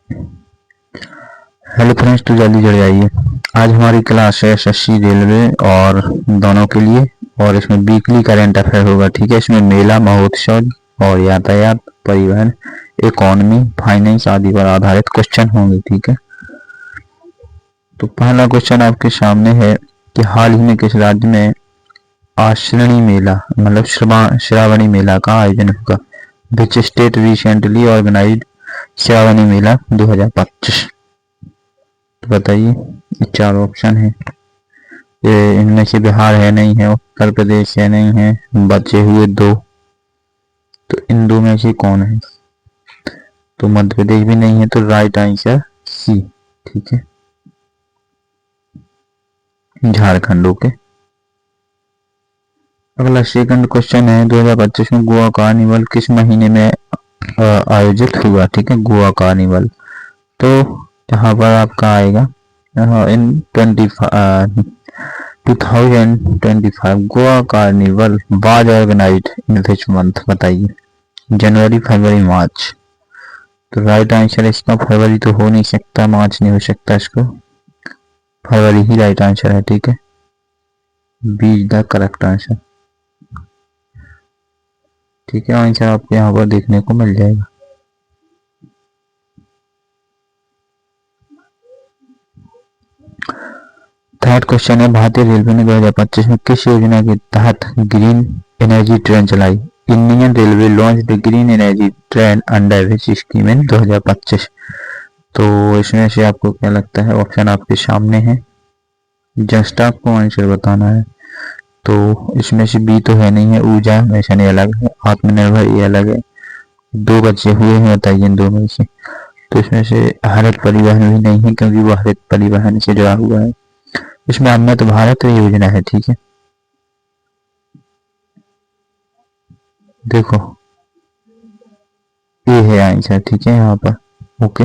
Hello friends, तो जल्दी जुड़ जाइए। आज हमारी क्लास है एसएससी रेलवे और दोनों के लिए, और इसमें वीकली करंट अफेयर होगा। ठीक है, इसमें मेला महोत्सव और यातायात, परिवहन, इकोनॉमी, फाइनेंस आदि पर आधारित क्वेश्चन होंगे। ठीक है, तो पहला क्वेश्चन आपके सामने है कि हाल ही में किस राज्य में आश्रणी मेला मतलब श्रावणी मेला का आयोजन होगा। Which state recently organised Shravani mela 2025। तो बताइए, ये चार ऑप्शन है। ये इनमें से बिहार है नहीं है, उत्तर प्रदेश है नहीं है, बचे हुए दो। तो इन दो में से कौन है? तो मध्य प्रदेश भी नहीं है, तो राइट आंसर सी। ठीक है, झारखंड। ओके, अगला सेकंड क्वेश्चन है 2025 में गोवा कार्निवल किस महीने में आयोजित हुआ। ठीक है, गोवा कार्निवल। तो यहाँ पर आपका आएगा in 2025 Goa carnival was organised in which month. बताइए, जनवरी, फरवरी, मार्च। तो राइट आंसर इसका फरवरी तो हो नहीं सकता, मार्च नहीं हो सकता, इसको फरवरी ही राइट आंसर है। ठीक है, B is the correct answer. ठीक है, आंसर आपको यहाँ पर देखने को मिल जाएगा। थर्ड क्वेश्चन है भारतीय रेलवे ने 2025 में किस योजना के तहत ग्रीन एनर्जी ट्रेन चलाई। Indian railway launch the green energy train under which scheme in 2025। तो इसमें से आपको क्या लगता है? ऑप्शन आपके सामने है, जस्ट आपको आंसर बताना है। तो इसमें से बी तो है नहीं है, ऊर्जा मिशन ये अलग है, आत्मनिर्भर ये अलग है। दो बचे हुए हैं, बताइए इन दो में से। तो इसमें से हरित परिवहन भी नहीं है, क्योंकि वो हरित परिवहन से जुड़ा हुआ है। इसमें अमृत भारत योजना है। ठीक है, देखो ये है आंसर। ठीक है, यहाँ पर ओके।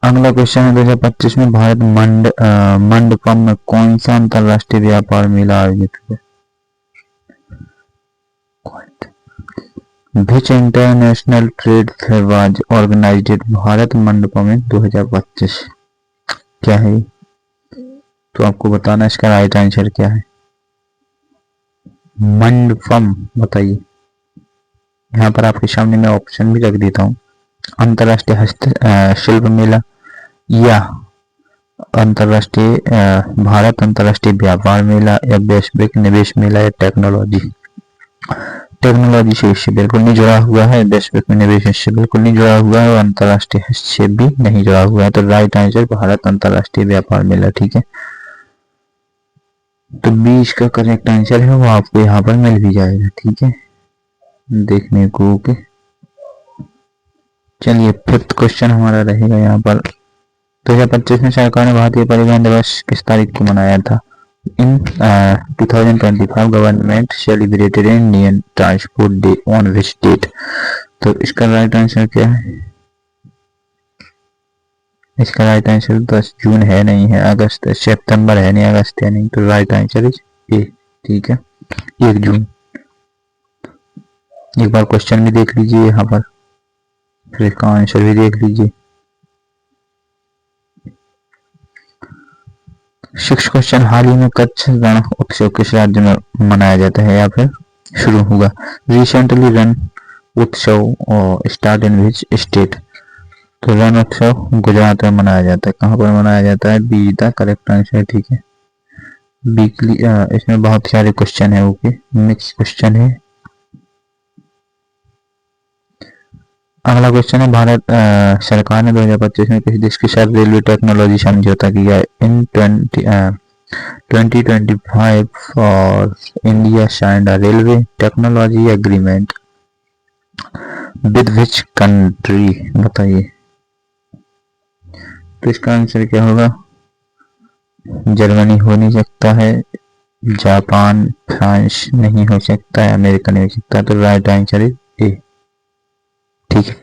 अगला क्वेश्चन है 2025 में भारत मंडपम में कौन सा अंतरराष्ट्रीय व्यापार मेला आयोजित हुआ। Which international trade fair was organised Bharat Mandapam में 2025। क्या है? तो आपको बताना इसका राइट आंसर क्या है। मंडपम, बताइए। यहाँ पर आपके सामने मैं ऑप्शन भी रख देता हूँ। अंतरराष्ट्रीय हस्त शिल्प मेला, या अंतरराष्ट्रीय भारत अंतरराष्ट्रीय व्यापार मेला, या वैश्विक निवेश मेला, या टेक्नोलॉजी से इससे बिल्कुल नहीं जुड़ा हुआ है, वैश्विक निवेश इससे बिल्कुल नहीं जुड़ा हुआ है, और अंतरराष्ट्रीय हस्तक्षेप भी नहीं जुड़ा हुआ है। तो राइट आंसर भारत अंतरराष्ट्रीय व्यापार मेला। ठीक है, तो 20 का करेक्ट आंसर है, वो आपको यहाँ पर मिल भी जाएगा। ठीक है, देखने को। ओके, चलिए फिफ्थ क्वेश्चन हमारा रहेगा यहाँ पर 2025 में सरकार ने भारतीय परिवहन दिवस किस तारीख को मनाया था। In 2025 government celebrated Indian transport day on which date. तो इसका राइट आंसर क्या है? इसका राइट आंसर 10 जून है नहीं है, अगस्त, सितंबर है नहीं, अगस्त है नहीं। तो राइट आंसर इज ए। ठीक है, 1 जून। एक बार क्वेश्चन भी देख लीजिए यहाँ पर, फिर इसका आंसर भी देख लीजिए। 6 क्वेश्चन, हाल ही में कच्छ रण उत्सव किस राज्य में मनाया जाता है या फिर शुरू होगा। रिसेंटली रन उत्सव और स्टार्ट इन विच स्टेट। तो रण उत्सव गुजरात में मनाया जाता है। कहाँ पर मनाया जाता है? Be the correct answer. ठीक है, वीकली इसमें बहुत सारे क्वेश्चन है। ओके, मिक्स क्वेश्चन है। अगला क्वेश्चन है भारत सरकार ने 2025 में किसी देश के साथ रेलवे टेक्नोलॉजी समझौता किया इन 2025 और India signed a railway technology agreement with which country. बताइए, तो इसका आंसर क्या होगा? जर्मनी हो नहीं सकता है, जापान, फ्रांस नहीं हो सकता है, अमेरिका नहीं हो सकता। तो राइट आंसर इज ए। ठीक है,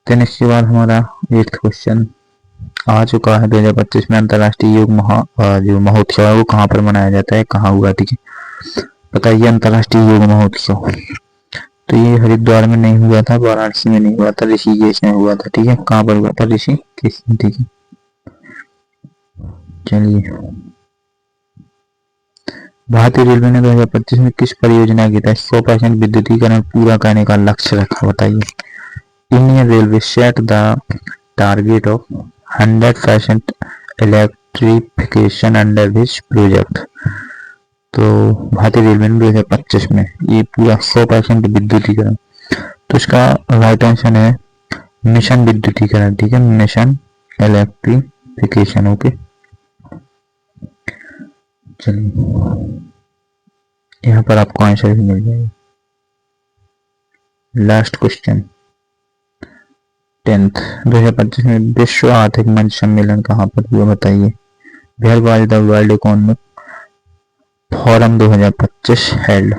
देन इसके बाद हमारा 8th क्वेश्चन आ चुका है। 2025 में अंतरराष्ट्रीय योग जो महोत्सव है वो कहाँ पर मनाया जाता है, कहाँ हुआ। ठीक है, बताइए अंतर्राष्ट्रीय योग महोत्सव। तो ये हरिद्वार में नहीं हुआ था, वाराणसी में नहीं हुआ था, ऋषिकेश में हुआ था। ठीक है, कहाँ पर हुआ था? ऋषिकेश। ठीक है, चलिए। भारतीय रेलवे ने 2025 में किस परियोजना के तहत 100% विद्युतीकरण पूरा करने का लक्ष्य रखा? बताइए। Indian railway set the target of 100% electrification under which project. तो भारतीय रेलवे ने 2025 में ये पूरा 100% विद्युतीकरण, तो इसका राइट आंसर है मिशन विद्युतीकरण। ठीक है, मिशन इलेक्ट्रिफिकेशन। ओके, चलिए यहाँ पर आपको आंसर भी मिल जाएगा। लास्ट क्वेश्चन 10th 2025 में विश्व आर्थिक मंच सम्मेलन कहाँ पर हुआ? बताइए। Where was the World Economic Forum 2025 held.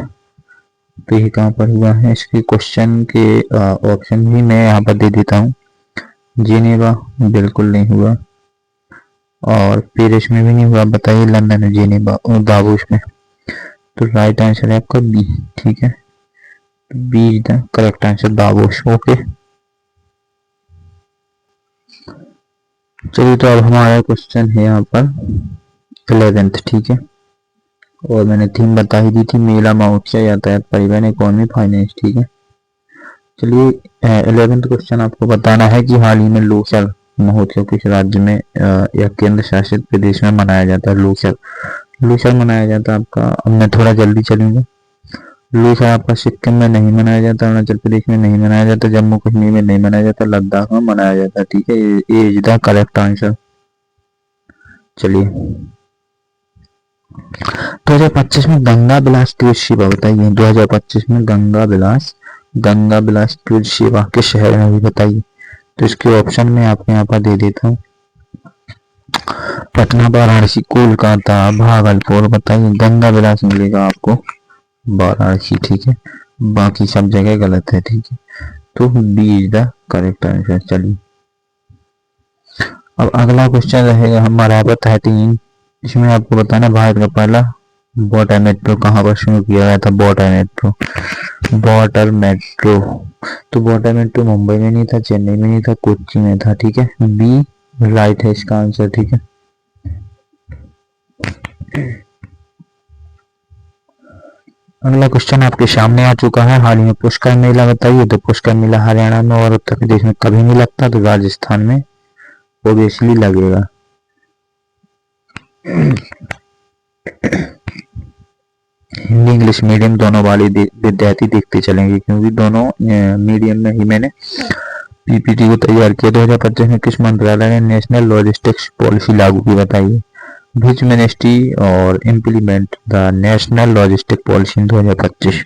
तो ये कहाँ पर हुआ है? इसके क्वेश्चन के ऑप्शन भी मैं यहाँ पर दे देता हूँ। जिनेवा बिल्कुल नहीं हुआ, और पेरिस में भी नहीं हुआ। बताइए लंदन में, जिनेवा और दावोस में। तो राइट आंसर है आपका बी। ठीक है, B is the correct answer, Davos. Okay, चलिए तो अब हमारा क्वेश्चन है यहाँ पर 11th। ठीक है, और मैंने थीम बता ही दी थी, मेला महोत्सव, यातायात, परिवहन, इकोनॉमी, फाइनेंस। ठीक है, चलिए 11th क्वेश्चन आपको बताना है कि हाल ही में लोकसर महोत्सव किस राज्य में या केंद्र शासित प्रदेश में मनाया जाता है? लोकसर मनाया जाता है आपका, अब मैं थोड़ा जल्दी चलूंगा। लोकसर आपका सिक्किम में नहीं मनाया जाता, अरुणाचल प्रदेश में नहीं मनाया जाता, जम्मू कश्मीर में नहीं मनाया जाता, लद्दाख में मनाया जाता है। ठीक है, ये इज द करेक्ट आंसर। चलिए 2025 में गंगा विलास क्रूज सेवा, बताइए। 2025 में गंगा विलास क्रूज सेवा किस शहर में हुई? बताइए। तो इसके ऑप्शन में आपको यहाँ पर दे देता हूँ। पटना, वाराणसी, कोलकाता, भागलपुर। बताइए, गंगा विलास मिलेगा आपको वाराणसी। ठीक है, बाकी सब जगह गलत है। ठीक है, तो B is the correct answer. चलिए अब अगला क्वेश्चन रहेगा हमारा 13। इसमें आपको बताना भारत का पहला वाटर मेट्रो कहाँ पर शुरू किया गया था? Water metro. तो वाटर मेट्रो मुंबई में नहीं था, चेन्नई में नहीं था, कोच्चि में था। ठीक है, बी राइट है इसका आंसर। ठीक है, अगला क्वेश्चन आपके सामने आ चुका है। हाल ही में पुष्कर मेला, बताइए। तो पुष्कर मेला हरियाणा में और उत्तर प्रदेश में कभी नहीं लगता, तो राजस्थान में ओबियसली लगेगा। हिंदी इंग्लिश मीडियम दोनों वाले विद्यार्थी देखते चलेंगे, क्योंकि दोनों मीडियम में ही मैंने पीपीटी को तैयार किया। 2025 में किस मंत्रालय ने नेशनल लॉजिस्टिक्स पॉलिसी लागू की? बताइए। विच मिनिस्ट्री और implement the national logistic policy 2025।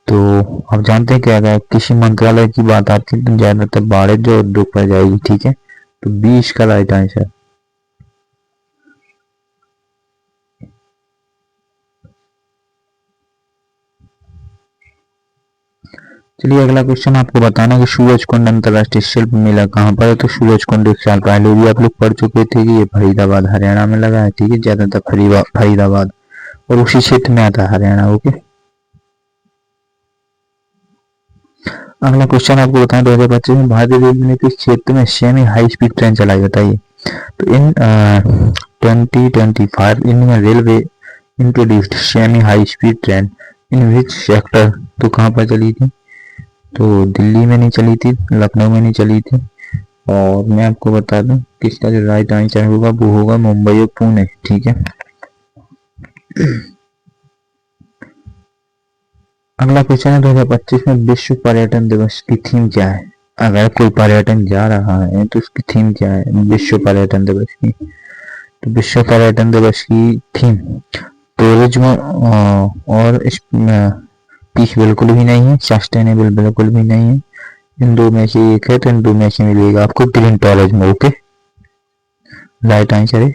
तो आप जानते हैं क्या अगर किसी मंत्रालय की बात आती है तो ज्यादातर वाणिज्य उद्योग पर जाएगी। ठीक है, तो 20 का राइट आंसर। चलिए अगला क्वेश्चन आपको बताना कि सूरजकुंड अंतर्राष्ट्रीय शिल्प मेला कहाँ पर है? तो सूरजकुंड एक साल पहले भी आप लोग पढ़ चुके थे कि ये फरीदाबाद हरियाणा में लगा है। ठीक है, ज्यादातर फरीदाबाद और उसी क्षेत्र में आता है हरियाणा। ओके, अगला क्वेश्चन आपको बताएं 2025 में भारतीय रेलवे ने किस क्षेत्र में सेमी हाई स्पीड ट्रेन चलाई? बताइए। तो इन 2025 Indian railway introduced semi high speed train in which sector. तो कहाँ पर चली थी? तो दिल्ली में नहीं चली थी, लखनऊ में नहीं चली थी, और मैं आपको बता दूं कि इसका जो राइट आंसर होगा वो होगा मुंबई और पुणे। ठीक है, अगला क्वेश्चन है 2025 में विश्व पर्यटन दिवस की थीम क्या है? अगर कोई पर्यटन जा रहा है तो उसकी थीम क्या है विश्व पर्यटन दिवस की? तो विश्व पर्यटन दिवस की थीम टूरिज्म और पीस बिल्कुल भी नहीं है, सस्टेनेबल बिल्कुल भी नहीं है। इन दो में से एक है, तो इन दो में से मिलेगा आपको green tourism. Okay, right answer है।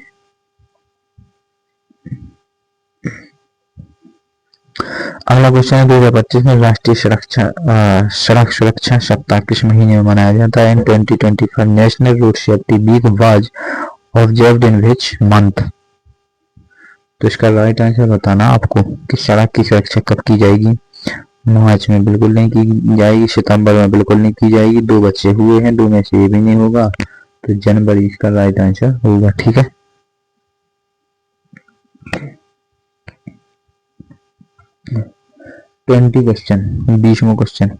अगला क्वेश्चन है 2025 में राष्ट्रीय सड़क सुरक्षा सप्ताह किस महीने में मनाया जाता है? In 2025 national road safety week was observed in which month? तो इसका राइट आंसर बताना आपको कि सड़क की सुरक्षा कब की जाएगी। मार्च में बिल्कुल नहीं की जाएगी, सितंबर में बिल्कुल नहीं की जाएगी, 2 बच्चे हुए हैं, 2 में से ये भी नहीं होगा, तो जनवरी इसका राइट आंसर होगा। ठीक है, 20 क्वेश्चन, 20वां क्वेश्चन,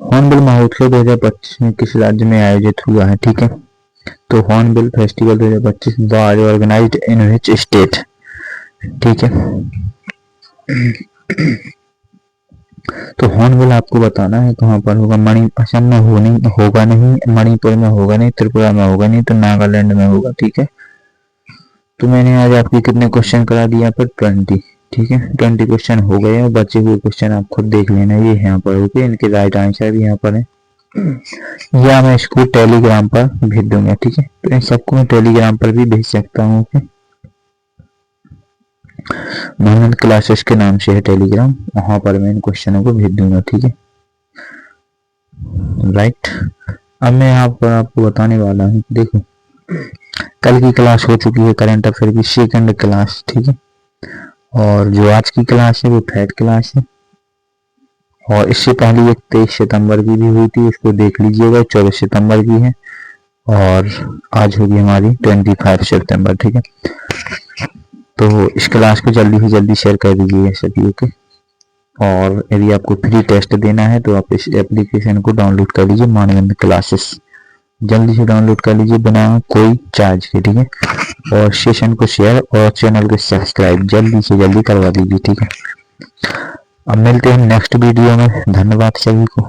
हॉर्नबिल महोत्सव 2025 में किस राज्य में आयोजित हुआ है। ठीक है, तो Hornbill Festival 2025 was organised in which state. ठीक है, तो हॉर्नबिल आपको बताना है कहाँ पर होगा। असम में होगा नहीं, मणिपुर में होगा नहीं, त्रिपुरा में होगा नहीं, तो नागालैंड में होगा। ठीक है, तो मैंने आज आपके कितने क्वेश्चन करा दिया पर 20। ठीक है, 20 क्वेश्चन हो गए और बचे हुए क्वेश्चन आप खुद देख लेना, ये यहाँ पर होते, इनके राइट आंसर भी यहाँ पर है, या मैं इसको टेलीग्राम पर भेज दूंगा। ठीक है, तो इन सबको मैं टेलीग्राम पर भी भेज सकता हूँ। मोहम्मद क्लासेस के नाम से है टेलीग्राम, वहां पर मैं इन क्वेश्चनों को भेज दूंगा। ठीक है, राइट। अब मैं यहाँ पर आपको बताने वाला हूँ, देखो कल की क्लास हो चुकी है करंट अफेयर की सेकंड क्लास। ठीक है, और जो आज की क्लास है वो थर्ड क्लास है, और इससे पहले एक 23 सितंबर की भी हुई थी, उसको देख लीजिएगा, 24 सितंबर की है, और आज होगी हमारी 25 सितंबर। ठीक है, तो इस क्लास को जल्दी से जल्दी शेयर कर दीजिए सभी। ओके, और यदि आपको फ्री टेस्ट देना है तो आप इस एप्लीकेशन को डाउनलोड कर लीजिए, मानवंत क्लासेस, जल्दी से डाउनलोड कर लीजिए बिना कोई चार्ज के। ठीक है, और सेशन को शेयर और चैनल को सब्सक्राइब जल्दी से जल्दी करवा दीजिए। ठीक है, अब मिलते हैं नेक्स्ट वीडियो में, धन्यवाद सभी को।